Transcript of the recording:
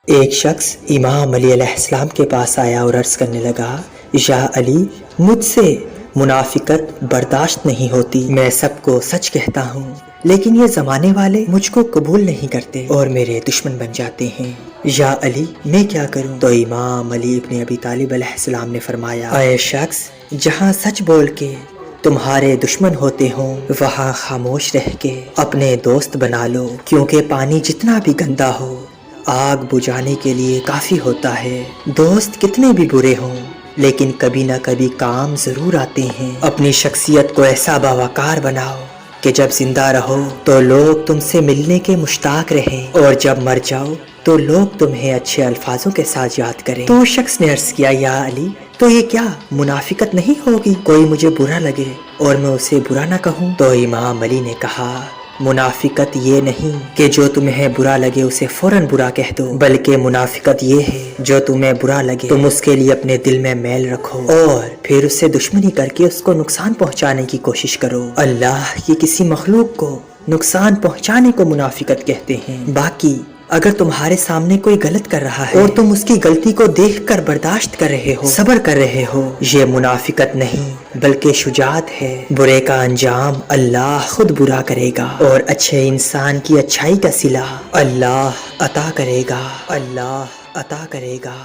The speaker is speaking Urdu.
ایک شخص امام علی علیہ السلام کے پاس آیا اور عرض کرنے لگا، یا علی، مجھ سے منافقت برداشت نہیں ہوتی، میں سب کو سچ کہتا ہوں لیکن یہ زمانے والے مجھ کو قبول نہیں کرتے اور میرے دشمن بن جاتے ہیں، یا علی میں کیا کروں؟ تو امام علی ابن ابی طالب علیہ السلام نے فرمایا، اے شخص، جہاں سچ بول کے تمہارے دشمن ہوتے ہوں وہاں خاموش رہ کے اپنے دوست بنا لو، کیونکہ پانی جتنا بھی گندا ہو آگ بجھانے کے لیے کافی ہوتا ہے۔ دوست کتنے بھی برے ہوں لیکن کبھی نہ کبھی کام ضرور آتے ہیں۔ اپنی شخصیت کو ایسا باوقار بناؤ کہ جب زندہ رہو تو لوگ تم سے ملنے کے مشتاق رہیں اور جب مر جاؤ تو لوگ تمہیں اچھے الفاظوں کے ساتھ یاد کریں۔ تو اس شخص نے عرض کیا، یا علی، تو یہ کیا منافقت نہیں ہوگی؟ کوئی مجھے برا لگے اور میں اسے برا نہ کہوں؟ تو امام علی نے کہا، منافقت یہ نہیں کہ جو تمہیں برا لگے اسے فوراً برا کہہ دو، بلکہ منافقت یہ ہے جو تمہیں برا لگے تم اس کے لیے اپنے دل میں میل رکھو اور پھر اس سے دشمنی کر کے اس کو نقصان پہنچانے کی کوشش کرو۔ اللہ کی کسی مخلوق کو نقصان پہنچانے کو منافقت کہتے ہیں۔ باقی اگر تمہارے سامنے کوئی غلط کر رہا ہے اور تم اس کی غلطی کو دیکھ کر برداشت کر رہے ہو، صبر کر رہے ہو، یہ منافقت نہیں بلکہ شجاعت ہے۔ برے کا انجام اللہ خود برا کرے گا اور اچھے انسان کی اچھائی کا صلہ اللہ عطا کرے گا، اللہ عطا کرے گا۔